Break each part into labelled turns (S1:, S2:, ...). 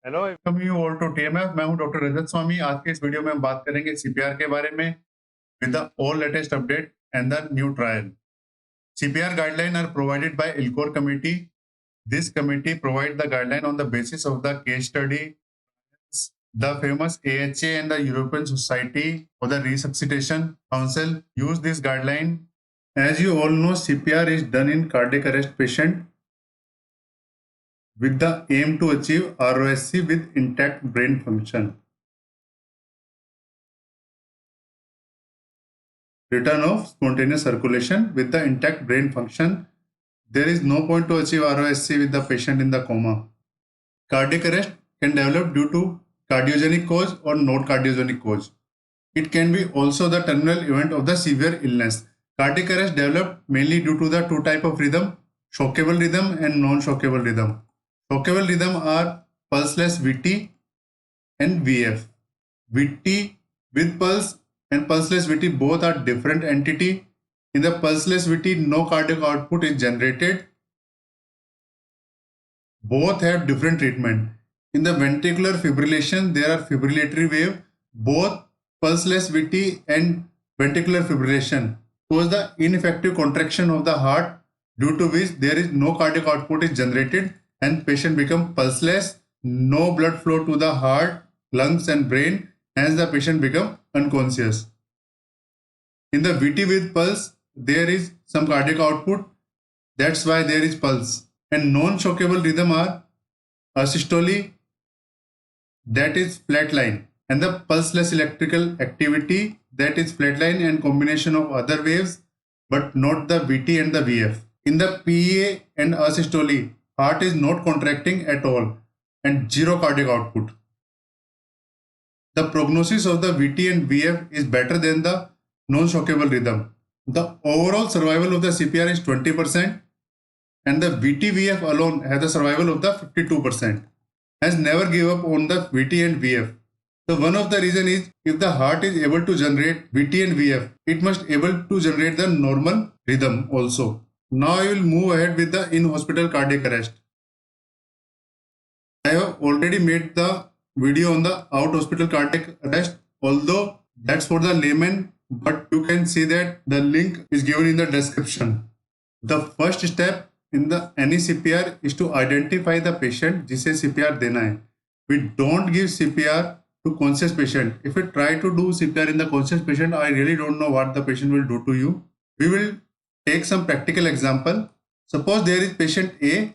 S1: Hello, welcome you all to TMF. मैं हूं doctor रजत स्वामी। आज के इस वीडियो में हम बात करेंगे सीपीआर के बारे में with the all latest update and the new trial. CPR guidelines are provided by ILCOR committee. This committee provides the guideline on the basis of the case study. The famous AHA and the European Society for the Resuscitation Council use this guideline. As you all know, CPR is done in cardiac arrest patient with the aim to achieve ROSC with intact brain function. Return of spontaneous circulation with the intact brain function. There is no point to achieve ROSC with the patient in the coma. Cardiac arrest can develop due to cardiogenic cause or not cardiogenic cause. It can be also the terminal event of the severe illness. Cardiac arrest develop mainly due to the two type of rhythm, shockable rhythm and non-shockable rhythm. Shockable rhythm are pulseless VT and VF. VT with pulse and pulseless VT both are different entity. In the pulseless VT, no cardiac output is generated. Both have different treatment. In the ventricular fibrillation, there are fibrillatory wave. Both pulseless VT and ventricular fibrillation cause the ineffective contraction of the heart, due to which there is no cardiac output is generated and patient become pulseless, no blood flow to the heart, lungs and brain, hence the patient become unconscious. In the VT with pulse, there is some cardiac output, that's why there is pulse. And non-shockable rhythm are asystole, that is flatline, and the pulseless electrical activity, that is flatline and combination of other waves, but not the VT and the VF. In the PEA and asystole, heart is not contracting at all and zero cardiac output. The prognosis of the VT and VF is better than the non-shockable rhythm. The overall survival of the CPR is 20%, and the VT-VF alone has a survival of the 52%. Has never give up on the VT and VF. So one of the reason is, if the heart is able to generate VT and VF, it must able to generate the normal rhythm also. Now I will move ahead with the in-hospital cardiac arrest. I have already made the video on the out-hospital cardiac arrest, although that's for the layman, but you can see that the link is given in the description. The first step in the any CPR is to identify the patient जिसे CPR देना है. We don't give CPR to conscious patient. If you try to do CPR in the conscious patient, I really don't know what the patient will do to you. We will take some practical example. Suppose there is patient A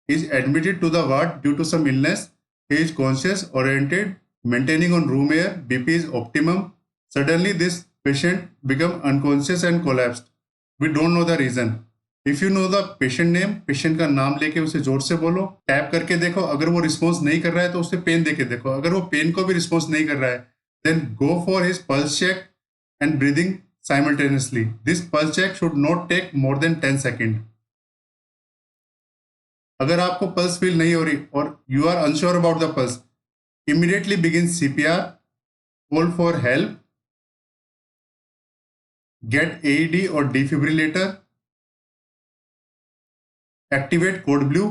S1: is admitted to the ward due to some illness. He is conscious, oriented, maintaining on room air, BP is optimum. Suddenly this patient become unconscious and collapsed. We don't know the reason. If you know the patient name, patient का नाम लेके उसे जोर से बोलो, tap करके देखो, अगर वो रिस्पॉन्स नहीं कर रहा है तो उसे पेन देके देखो, अगर वो पेन को भी रिस्पॉन्स नहीं कर रहा है then go for his pulse check and breathing simultaneously. This pulse check should not take more than 10 seconds. अगर आपको पल्स फील नहीं हो रही और you are unsure about the pulse, immediately begin CPR, call for help, get AED or defibrillator, activate code blue,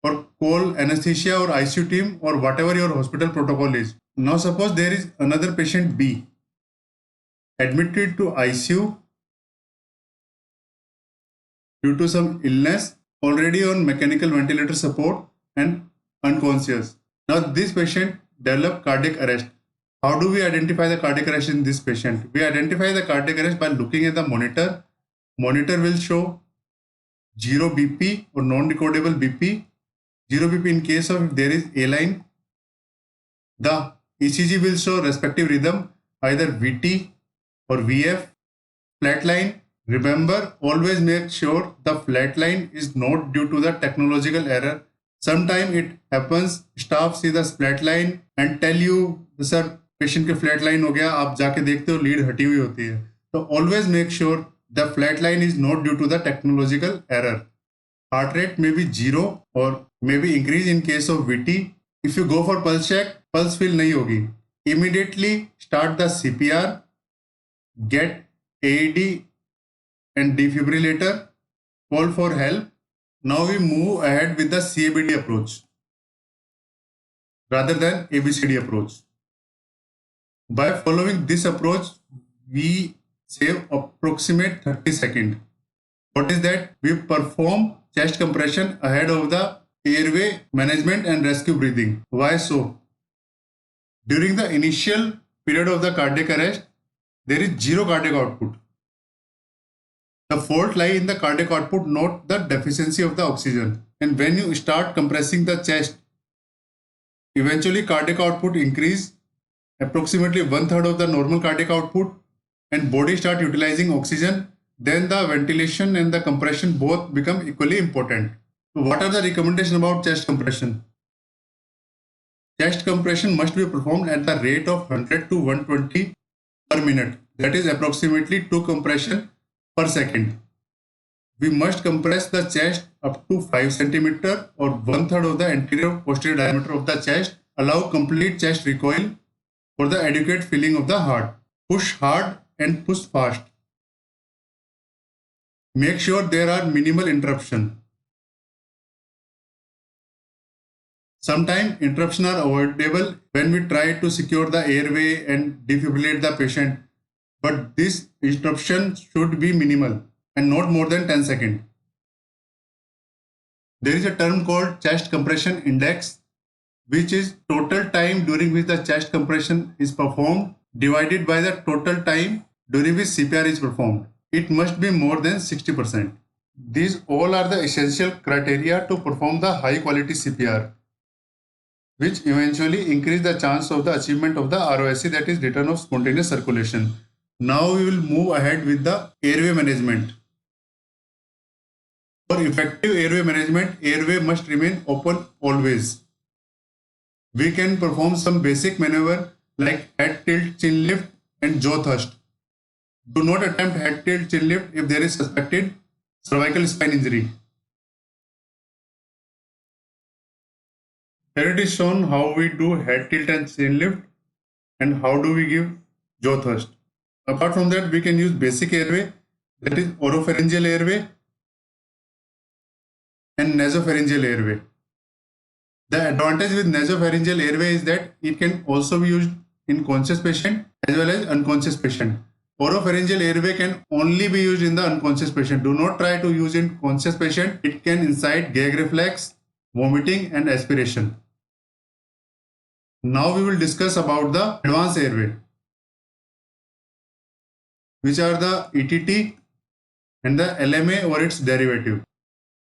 S1: or call anesthesia or ICU team or whatever your hospital protocol is. Now suppose there is another patient B admitted to ICU due to some illness, already on mechanical ventilator support and unconscious. Now this patient developed cardiac arrest. How do we identify the cardiac arrest in this patient? We identify the cardiac arrest by looking at the monitor. Monitor will show 0 BP or non-decodable BP. 0 BP in case of if there is A line. The ECG will show respective rhythm, either VT or VF. Flatline. Remember, always make sure the flatline is not due to the technological error. Sometimes it happens, staff see the flatline and tell you, sir, patient के flatline हो गया, आप जाके देखते हो lead हटी हुई होती है. So always make sure the flatline is not due to the technological error. Heart rate may be 0 or maybe increase in case of VT. If you go for pulse check, pulse feel नहीं होगी. Immediately start the CPR, get AED and defibrillator, call for help, Now we move ahead with the CABD approach rather than ABCD approach. By following this approach, we save approximate 30 seconds. What is that? We perform chest compression ahead of the airway management and rescue breathing. Why so? During the initial period of the cardiac arrest, there is zero cardiac output. The fault lies in the cardiac output, not the deficiency of the oxygen. And when you start compressing the chest, eventually cardiac output increase approximately 1/3 of the normal cardiac output, and body start utilizing oxygen. Then the ventilation and the compression both become equally important. So what are the recommendations about chest compression? Chest compression must be performed at the rate of 100 to 120 per minute. That is approximately 2 compression per second. We must compress the chest up to 5 cm or 1/3 of the anterior posterior diameter of the chest. Allow complete chest recoil for the adequate filling of the heart. Push hard and push fast. Make sure there are minimal interruption. Sometimes interruptions are avoidable when we try to secure the airway and defibrillate the patient, but this interruption should be minimal and not more than 10 seconds. There is a term called chest compression index, which is total time during which the chest compression is performed divided by the total time during which CPR is performed. It must be more than 60%. These all are the essential criteria to perform the high quality CPR, which eventually increase the chance of the achievement of the ROSC, that is return of spontaneous circulation. Now we will move ahead with the airway management. For effective airway management, airway must remain open always. We can perform some basic maneuver like head tilt, chin lift and jaw thrust. Do not attempt head tilt, chin lift if there is suspected cervical spine injury. Here it is shown how we do head tilt and chin lift and how do we give jaw thrust. Apart from that, we can use basic airway, that is oropharyngeal airway and nasopharyngeal airway. The advantage with nasopharyngeal airway is that it can also be used in conscious patient as well as unconscious patient. Oropharyngeal airway can only be used in the unconscious patient. Do not try to use in conscious patient. It can incite gag reflex, vomiting and aspiration. Now we will discuss about the advanced airway, which are the ETT and the LMA or its derivative.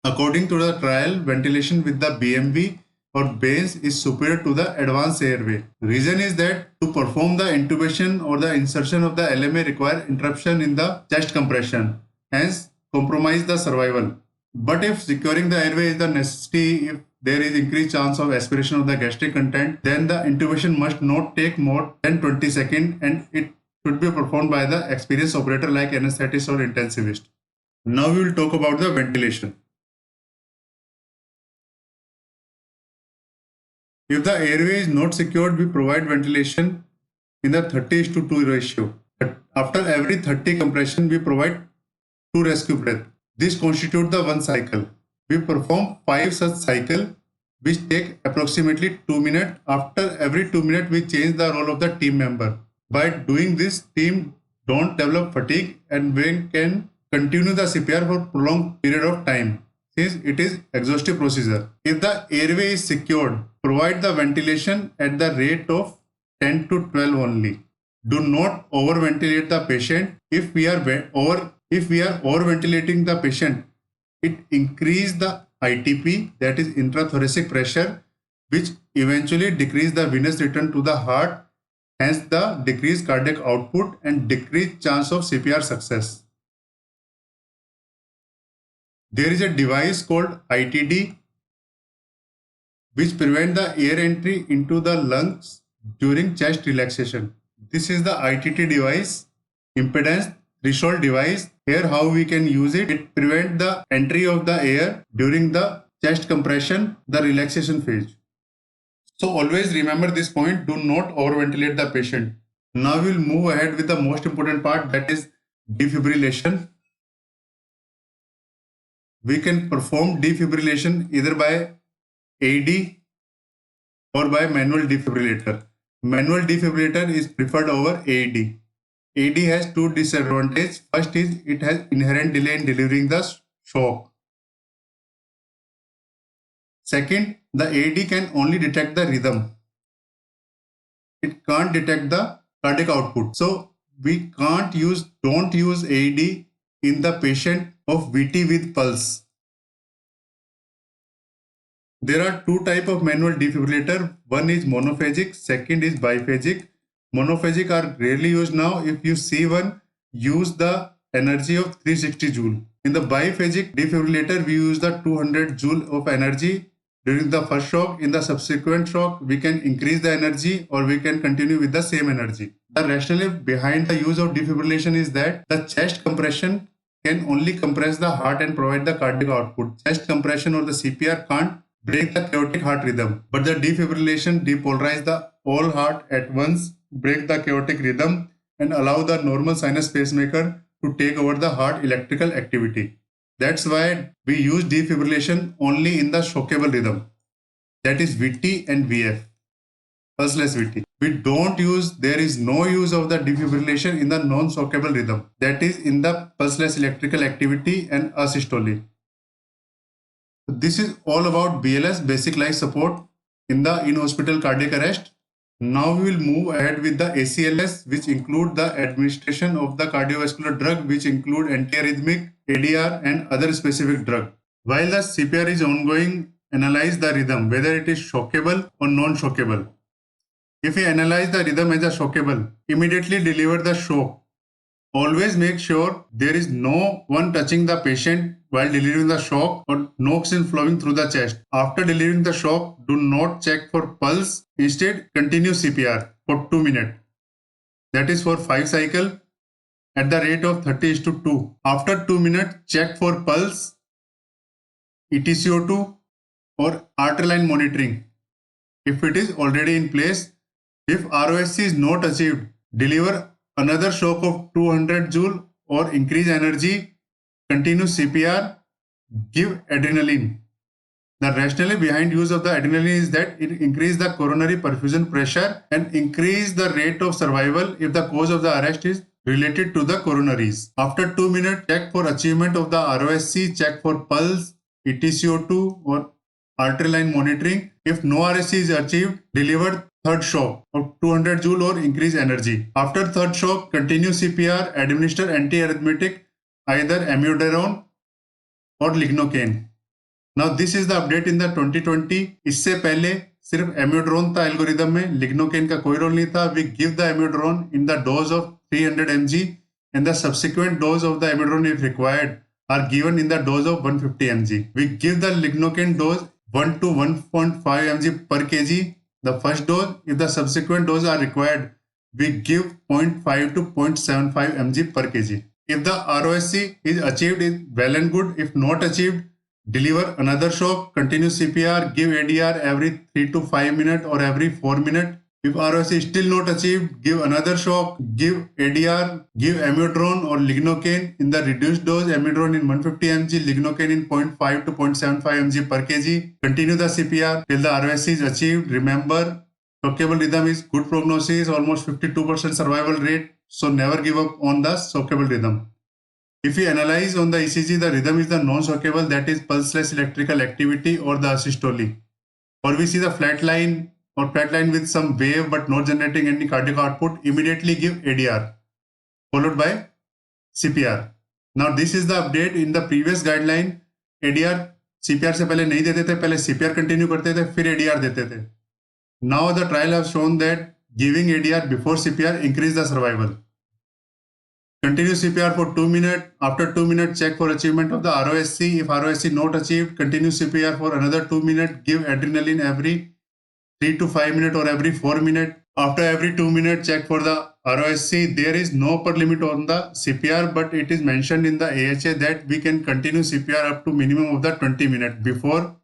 S1: According to the trial, ventilation with the BMV or Baynes is superior to the advanced airway. Reason is that to perform the intubation or the insertion of the LMA require interruption in the chest compression, hence compromise the survival. But if securing the airway is the necessity, if there is increased chance of aspiration of the gastric content, then the intubation must not take more than 20 seconds and it should be performed by the experienced operator like anesthetist or intensivist. Now we will talk about the ventilation. If the airway is not secured, we provide ventilation in the 30:2 ratio. After every 30 compression, we provide 2 rescue breaths. This constitutes the 1 cycle. We perform 5 such cycles which take approximately 2 minutes. After every 2 minutes, we change the role of the team member. By doing this, team don't develop fatigue and we can continue the CPR for prolonged period of time, since it is exhaustive procedure. If the airway is secured, provide the ventilation at the rate of 10 to 12 only. Do not overventilate the patient. If we are overventilating the patient, it increases the ITP, that is intrathoracic pressure, which eventually decrease the venous return to the heart, hence the decreased cardiac output and decreased chance of CPR success. There is a device called ITD which prevent the air entry into the lungs during chest relaxation. This is the ITT device, impedance threshold device. Here how we can use it. It prevents the entry of the air during the chest compression, the relaxation phase. So always remember this point, do not overventilate the patient. Now we will move ahead with the most important part, that is defibrillation. we can perform defibrillation either by AED or by manual defibrillator. Manual defibrillator is preferred over AED. AED has two disadvantages. First is it has inherent delay in delivering the shock. Second, the AED can only detect the rhythm. It can't detect the cardiac output. So we don't use AED in the patient of VT with pulse. There are two types of manual defibrillator. One is monophagic, second is biphagic. Monophagic are rarely used now. If you see one, use the energy of 360 joule. In the biphagic defibrillator, we use the 200 joule of energy during the first shock. In the subsequent shock, we can increase the energy or we can continue with the same energy. The rationale behind the use of defibrillation is that the chest compression can only compress the heart and provide the cardiac output. Chest compression or the CPR can't break the chaotic heart rhythm, but the defibrillation depolarize the whole heart at once, break the chaotic rhythm and allow the normal sinus pacemaker to take over the heart electrical activity. That's why we use defibrillation only in the shockable rhythm, that is VT and VF, pulseless VT. There is no use of the defibrillation in the non-shockable rhythm, that is in the pulseless electrical activity and asystole. This is all about BLS, basic life support in the in-hospital cardiac arrest. Now we will move ahead with the ACLS, which include the administration of the cardiovascular drug, which include antiarrhythmic, ADR and other specific drug. While the CPR is ongoing, analyze the rhythm, whether it is shockable or non-shockable. If we analyze the rhythm as a shockable, immediately deliver the shock. Always make sure there is no one touching the patient while delivering the shock or no oxygen flowing through the chest. After delivering the shock, do not check for pulse. Instead, continue CPR for 2 minutes. That is for 5 cycles at the rate of 30:2. After 2 minutes, check for pulse, ETCO2 or artery line monitoring. If it is already in place, if ROSC is not achieved, deliver another shock of 200 joule or increase energy, continue CPR, give adrenaline. The rationale behind use of the adrenaline is that it increases the coronary perfusion pressure and increase the rate of survival if the cause of the arrest is related to the coronaries. After 2 minutes, check for achievement of the ROSC, check for pulse, ETCO2 or artery line monitoring. If no RSC is achieved, deliver third shock of 200 joule or increase energy. After third shock, continue CPR, administer antiarrhythmic, either amiodarone or lignocaine. Now this is the update in the 2020. इससे पहले सिर्फ amiodarone था algorithm में, lignocaine का कोई role नहीं था. We give the amiodarone in the dose of 300 mg and the subsequent dose of the amiodarone if required are given in the dose of 150 mg. We give the lignocaine dose 1 to 1.5 mg per kg. The first dose, if the subsequent doses are required, we give 0.5 to 0.75 mg per kg. If the ROSC is achieved, is well and good. If not achieved, deliver another shock, continue CPR, give ADR every 3 to 5 minutes or every 4 minutes. If ROSC is still not achieved, give another shock, give ADR, give amiodarone or lignocaine in the reduced dose, amiodarone in 150 mg, lignocaine in 0.5 to 0.75 mg per kg. Continue the CPR till the ROSC is achieved. Remember, shockable rhythm is good prognosis, almost 52% survival rate. So never give up on the shockable rhythm. If we analyze on the ECG, the rhythm is the non-shockable, that is pulseless electrical activity or the asystole. Or we see the flat line or flat line with some wave but not generating any cardiac output, immediately give ADR followed by CPR. Now this is the update. In the previous guideline, ADR CPR से पहले नहीं देते थे, पहले CPR continue करते थे, फिर ADR देते थे. Now the trial has shown that giving ADR before CPR increase the survival. Continue CPR for 2 minutes. After 2 minutes, check for achievement of the ROSC. If ROSC not achieved, continue CPR for another 2 minutes. Give adrenaline every 3 to 5 minutes or every 4 minutes. After every 2 minutes, check for the ROSC. There is no upper limit on the CPR, but it is mentioned in the AHA that we can continue CPR up to minimum of the 20 minutes before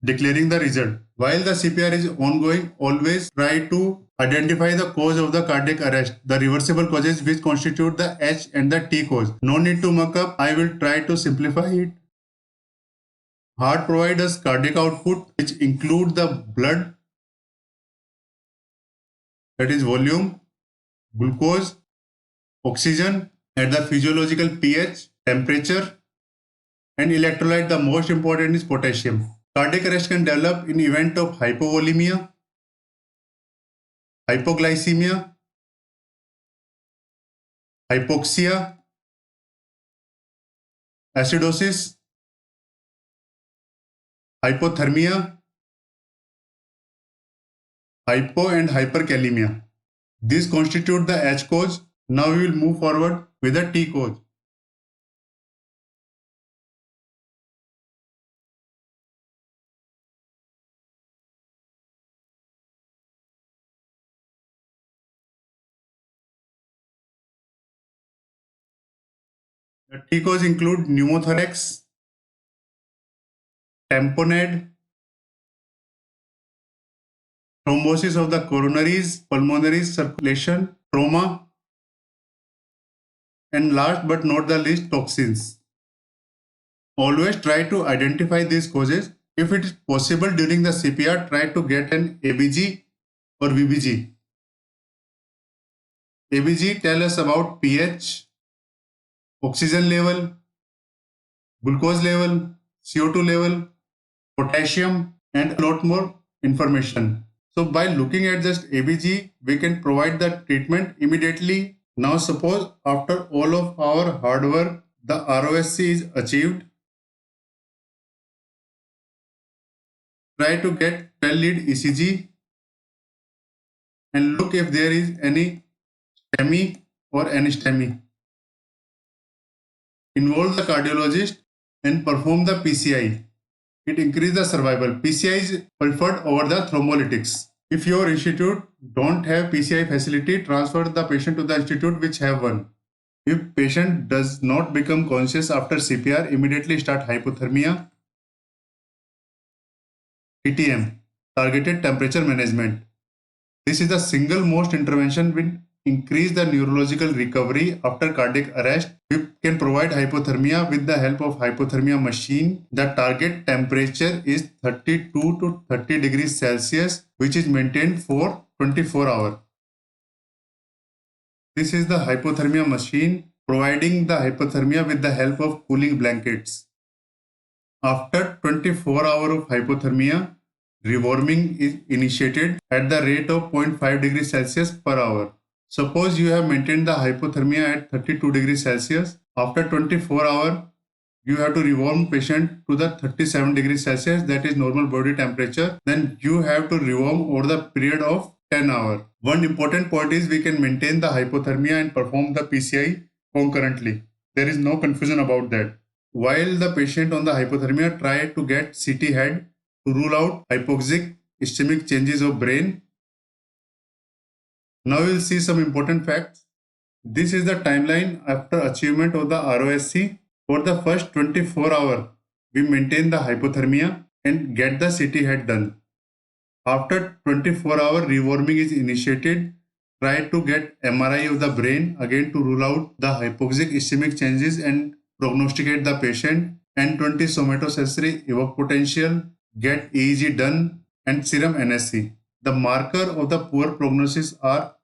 S1: declaring the result. While the CPR is ongoing, always try to identify the cause of the cardiac arrest, the reversible causes which constitute the H and the T cause. No need to muck up. I will try to simplify it Heart provides cardiac output which include the blood, that is volume, glucose, oxygen at the physiological pH, temperature, and electrolyte. The most important is potassium. Cardiac arrest can develop in event of hypovolemia, hypoglycemia, hypoxia, acidosis, hypothermia, hypo and hyperkalemia. These constitute the H cause. Now we will move forward with the T cause. The T cause include pneumothorax, tamponade, thrombosis of the coronaries, pulmonary circulation, trauma, and last but not the least, toxins. Always try to identify these causes. If it is possible during the CPR, try to get an ABG or VBG. ABG tell us about pH, oxygen level, glucose level, CO2 level, potassium, and a lot more information. So by looking at just ABG, we can provide the treatment immediately. Now suppose after all of our hard work, the ROSC is achieved. Try to get 12 lead ECG and look if there is any STEMI or anSTEMI. Involve the cardiologist and perform the PCI. It increases the survival. PCI is preferred over the thrombolytics. If your institute don't have PCI facility, transfer the patient to the institute which have one. If patient does not become conscious after CPR, immediately start hypothermia. TTM, targeted temperature management. This is the single most intervention will increase the neurological recovery after cardiac arrest. We can provide hypothermia with the help of hypothermia machine. The target temperature is 32 to 30 degrees Celsius, which is maintained for 24 hours. This is the hypothermia machine providing the hypothermia with the help of cooling blankets. After 24 hours of hypothermia, rewarming is initiated at the rate of 0.5 degrees Celsius per hour. Suppose you have maintained the hypothermia at 32 degrees Celsius. After 24 hours, you have to rewarm patient to the 37 degrees Celsius, that is normal body temperature. Then you have to rewarm over the period of 10 hours. One important point is we can maintain the hypothermia and perform the PCI concurrently. There is no confusion about that. While the patient on the hypothermia, try to get CT head to rule out hypoxic ischemic changes of brain. Now we will see some important facts. This is the timeline after achievement of the ROSC. For the first 24 hours, we maintain the hypothermia and get the CT head done. After 24 hours, rewarming is initiated. Try to get MRI of the brain again to rule out the hypoxic ischemic changes and prognosticate the patient. N20 somatosensory evok potential, get EEG done, and serum NSC. The marker of the poor prognosis are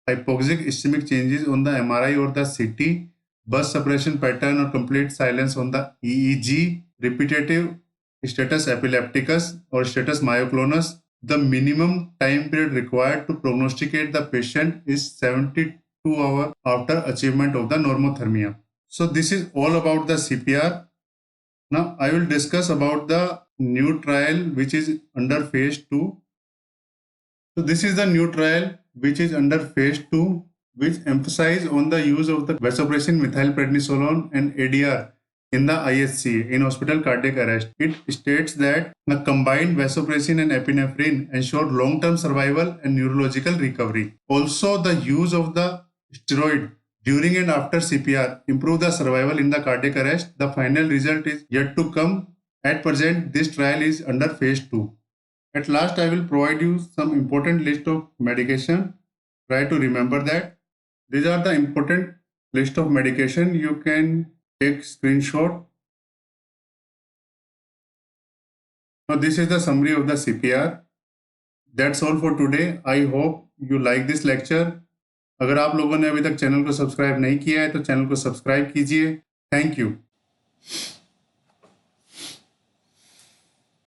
S1: hypoxic ischemic changes on the MRI or the CT, burst suppression pattern or complete silence on the EEG, repetitive status epilepticus or status myoclonus. The minimum time period required to prognosticate the patient is 72 hours after achievement of the normothermia. So this is all about the CPR. Now I will discuss about the new trial which is under phase 2. So this is the new trial which is under phase 2, which emphasize on the use of the vasopressin methylprednisolone and ADR in the IHC, in hospital cardiac arrest. It states that the combined vasopressin and epinephrine ensure long-term survival and neurological recovery. Also, the use of the steroid during and after CPR improve the survival in the cardiac arrest. The final result is yet to come. At present, this trial is under phase 2. At last, I will provide you some important list of medication. Try to remember that. These are the important list of medication. You can take screenshot Now this is the summary of the CPR. That's all for today. I hope you like this lecture. अगर आप लोगों ने अभी तक channel को subscribe नहीं किया है तो चैनल को सब्सक्राइब कीजिए. Thank you.